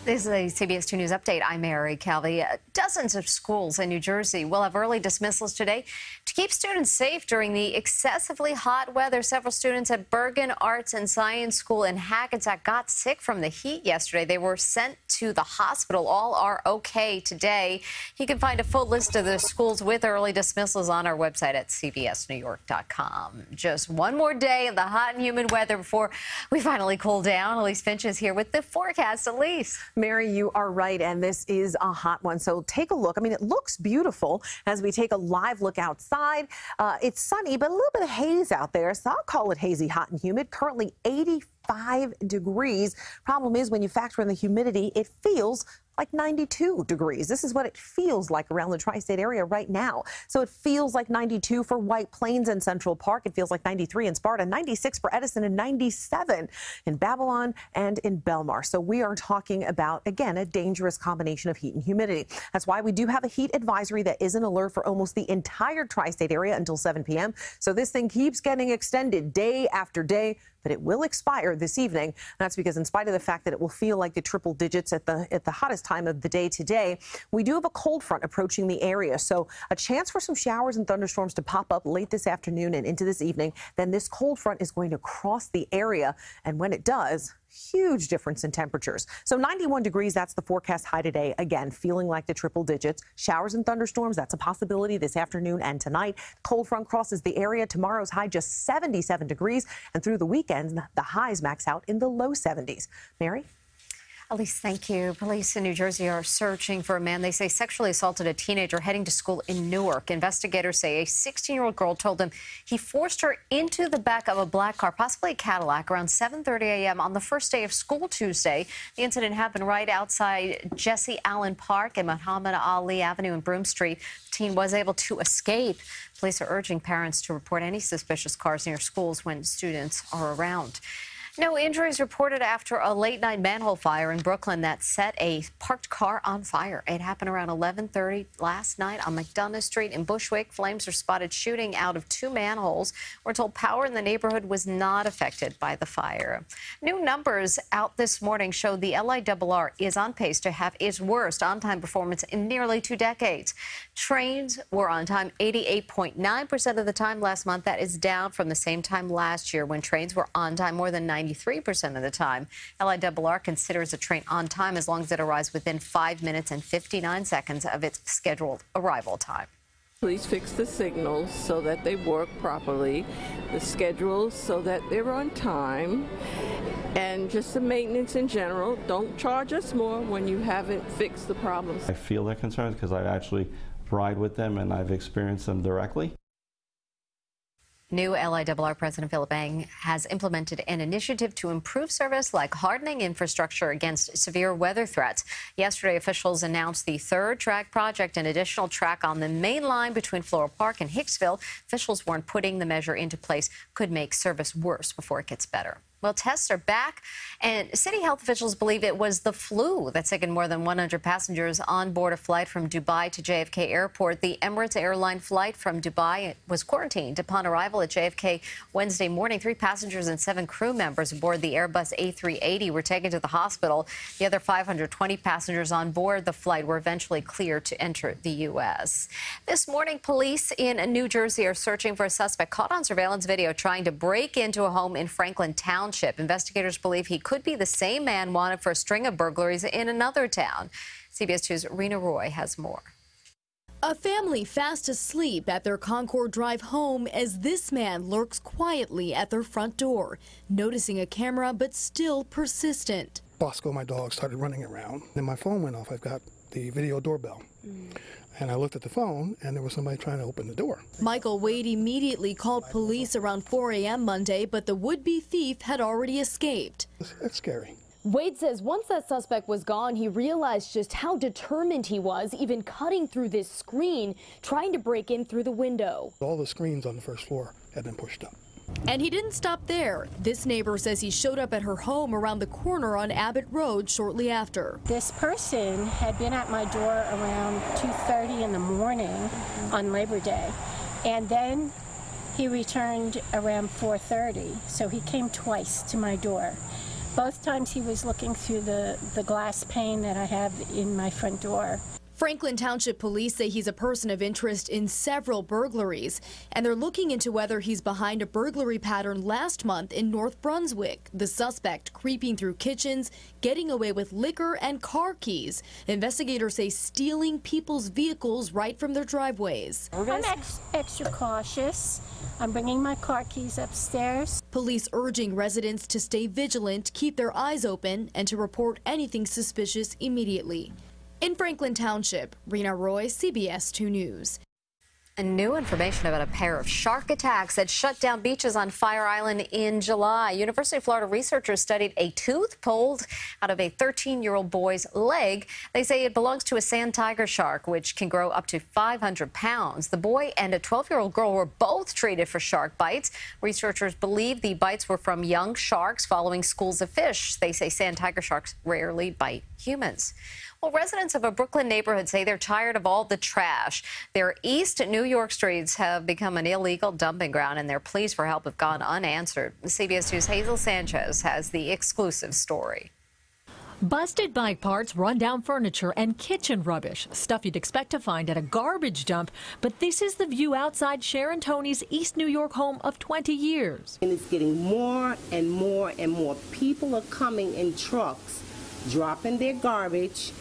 This is a CBS2 News update. I'm Mary Calvi. Dozens of schools in New Jersey will have early dismissals today to keep students safe during the excessively hot weather. Several students at Bergen Arts and Science School in Hackensack got sick from the heat yesterday. They were sent to the hospital. All are okay today. You can find a full list of the schools with early dismissals on our website at CBSNewYork.com. Just one more day of the hot and humid weather before we finally cool down. Elise Finch is here with the forecast. Elise. Mary, you are right, and this is a hot one. So take a look. I mean, it looks beautiful as we take a live look outside. It's sunny, but a little bit of haze out there, so I'll call it hazy, hot, and humid. Currently 85 degrees. Problem is, when you factor in the humidity, it feels like 92 degrees. This is what it feels like around the tri-state area right now. So it feels like 92 for White Plains and Central Park. It feels like 93 in Sparta, 96 for Edison, and 97 in Babylon and in Belmar. So we are talking about, again, a dangerous combination of heat and humidity. That's why we do have a heat advisory that is an alert for almost the entire tri-state area until 7 p.m. So this thing keeps getting extended day after day, but it will expire this evening. That's because in spite of the fact that it will feel like the triple digits at the hottest time of the day today, we do have a cold front approaching the area. So a chance for some showers and thunderstorms to pop up late this afternoon and into this evening. Then this cold front is going to cross the area. And when it does, huge difference in temperatures. So 91 degrees, that's the forecast high today. Again, feeling like the triple digits. Showers and thunderstorms, that's a possibility this afternoon and tonight. Cold front crosses the area. Tomorrow's high just 77 degrees. And through the weekend, the highs max out in the low 70s. Mary? Elise, thank you. Police in New Jersey are searching for a man they say sexually assaulted a teenager heading to school in Newark. Investigators say a 16-year-old girl told him he forced her into the back of a black car, possibly a Cadillac, around 7:30 a.m. on the first day of school Tuesday. The incident happened right outside Jesse Allen Park and Muhammad Ali Avenue and Broome Street. The teen was able to escape. Police are urging parents to report any suspicious cars near schools when students are around. No injuries reported after a late-night manhole fire in Brooklyn that set a parked car on fire. It happened around 11:30 last night on McDonough Street in Bushwick. Flames are spotted shooting out of two manholes. We're told power in the neighborhood was not affected by the fire. New numbers out this morning show the LIRR is on pace to have its worst on-time performance in nearly 2 decades. Trains were on time 88.9% of the time last month. That is down from the same time last year when trains were on time more than 93% of the time. LIRR considers a train on time as long as it arrives within 5 minutes and 59 seconds of its scheduled arrival time. Please fix the signals so that they work properly, the schedules so that they're on time, and just the maintenance in general. Don't charge us more when you haven't fixed the problems. I feel their concerns because I actually ride with them and I've experienced them directly. New LIRR President Philip Eng has implemented an initiative to improve service like hardening infrastructure against severe weather threats. Yesterday, officials announced the third track project, an additional track on the main line between Floral Park and Hicksville. Officials warned putting the measure into place could make service worse before it gets better. Well, tests are back, and city health officials believe it was the flu that sickened more than 100 passengers on board a flight from Dubai to JFK Airport. The Emirates airline flight from Dubai was quarantined upon arrival at JFK Wednesday morning. 3 passengers and 7 crew members aboard the Airbus A380 were taken to the hospital. The other 520 passengers on board the flight were eventually cleared to enter the U.S. This morning, police in New Jersey are searching for a suspect caught on surveillance video trying to break into a home in Franklin Township. Investigators believe he could be the same man wanted for a string of burglaries in another town. CBS 2's Rena Roy has more. A family fast asleep at their Concord Drive home as this man lurks quietly at their front door, noticing a camera but still persistent. Bosco, my dog, started running around. Then my phone went off. I've got the video doorbell. And I looked at the phone, and there was somebody trying to open the door. Michael Wade immediately called police around 4 a.m. Monday, but the would-be thief had already escaped. That's scary. Wade says once that suspect was gone, he realized just how determined he was, even cutting through this screen, trying to break in through the window. All the screens on the first floor had been pushed up. And he didn't stop there. This neighbor says he showed up at her home around the corner on Abbott Road shortly after. This person had been at my door around 2:30 in the morning on Labor Day, and then he returned around 4:30, so he came twice to my door. Both times he was looking through the glass pane that I have in my front door. Franklin Township Police say he's a person of interest in several burglaries, and they're looking into whether he's behind a burglary pattern last month in North Brunswick. The suspect creeping through kitchens, getting away with liquor and car keys. Investigators say stealing people's vehicles right from their driveways. I'm extra cautious. I'm bringing my car keys upstairs. Police urging residents to stay vigilant, keep their eyes open, and to report anything suspicious immediately. In Franklin Township, Rena Roy, CBS 2 News. And new information about a pair of shark attacks that shut down beaches on Fire Island in July. University of Florida researchers studied a tooth pulled out of a 13-year-old boy's leg. They say it belongs to a sand tiger shark, which can grow up to 500 pounds. The boy and a 12-year-old girl were both treated for shark bites. Researchers believe the bites were from young sharks following schools of fish. They say sand tiger sharks rarely bite humans. Well, residents of a Brooklyn neighborhood say they're tired of all the trash. Their East New York streets have become an illegal dumping ground, and their pleas for help have gone unanswered. CBS 2's Hazel Sanchez has the exclusive story. Busted bike parts, run-down furniture, and kitchen rubbish. Stuff you'd expect to find at a garbage dump. But this is the view outside Sharon Tony's East New York home of 20 years. And it's getting more and more and more. People are coming in trucks, dropping their garbage,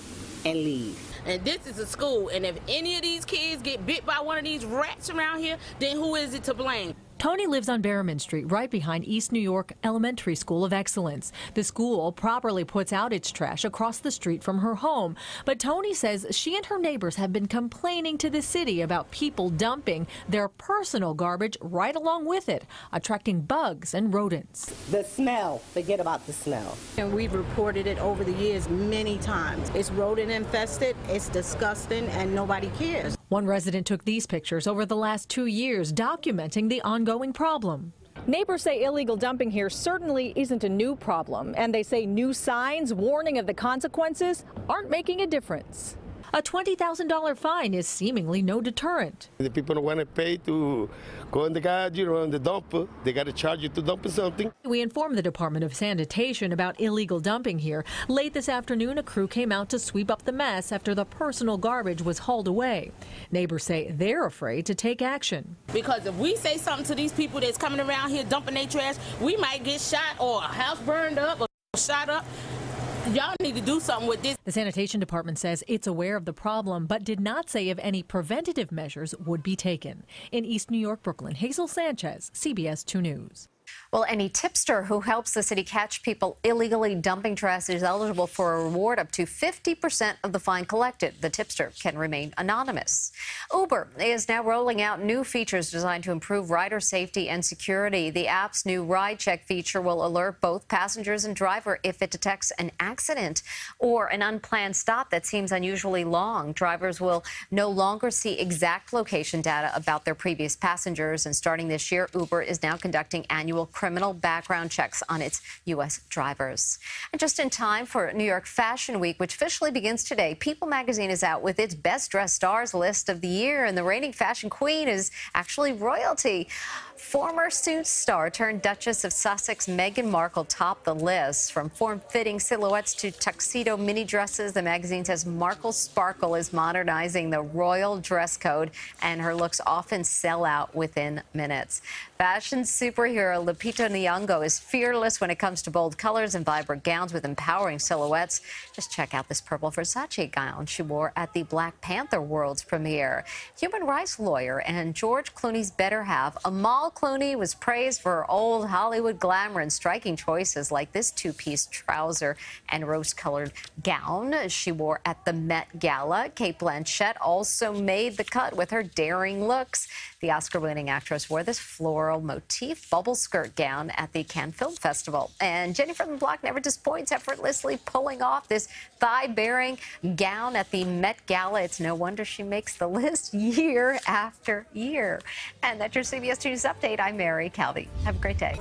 and leave. And this is a school, and if any of these kids get bit by one of these rats around here, then who is it to blame? Tony lives on Berriman Street, right behind East New York Elementary School of Excellence. The school properly puts out its trash across the street from her home. But Tony says she and her neighbors have been complaining to the city about people dumping their personal garbage right along with it, attracting bugs and rodents. The smell, forget about the smell. And we've reported it over the years many times. It's rodent infested, it's disgusting, and nobody cares. One resident took these pictures over the last 2 years, documenting the ongoing problem. Neighbors say illegal dumping here certainly isn't a new problem, and they say new signs warning of the consequences aren't making a difference. A $20,000 fine is seemingly no deterrent. The people don't want to pay to go in the garage or in the dump. They got to charge you to dump something. We informed the Department of Sanitation about illegal dumping here. Late this afternoon, a crew came out to sweep up the mess after the personal garbage was hauled away. Neighbors say they're afraid to take action. Because if we say something to these people that's coming around here dumping their trash, we might get shot or a house burned up or shot up. Y'all need to do something with this. The sanitation department says it's aware of the problem, but did not say if any preventative measures would be taken. In East New York, Brooklyn, Hazel Sanchez, CBS 2 News. Well, any tipster who helps the city catch people illegally dumping trash is eligible for a reward up to 50% of the fine collected. The tipster can remain anonymous. Uber is now rolling out new features designed to improve rider safety and security. The app's new ride check feature will alert both passengers and driver if it detects an accident or an unplanned stop that seems unusually long. Drivers will no longer see exact location data about their previous passengers, and starting this year, Uber is now conducting annual criminal background checks on its U.S. drivers. And just in time for New York Fashion Week, which officially begins today, People magazine is out with its best dressed stars list of the year, and the reigning fashion queen is actually royalty. Former Suits star turned Duchess of Sussex Meghan Markle topped the list. From form-fitting silhouettes to tuxedo mini dresses, the magazine says Markle's sparkle is modernizing the royal dress code, and her looks often sell out within minutes. Fashion superhero Lupita Nyong'o is fearless when it comes to bold colors and vibrant gowns with empowering silhouettes. Just check out this purple Versace gown she wore at the Black Panther World's premiere. Human rights lawyer and George Clooney's better half, Amal Clooney, was praised for her old Hollywood glamour and striking choices like this two-piece trouser and rose-colored gown she wore at the Met Gala. Cate Blanchett also made the cut with her daring looks. The Oscar-winning actress wore this floral motif bubble skirt gown at the Cannes Film Festival. And Jenny from the Block never disappoints, effortlessly pulling off this thigh-bearing gown at the Met Gala. It's no wonder she makes the list year after year. And that's your CBS 2 News Update. I'm Mary Calvi. Have a great day.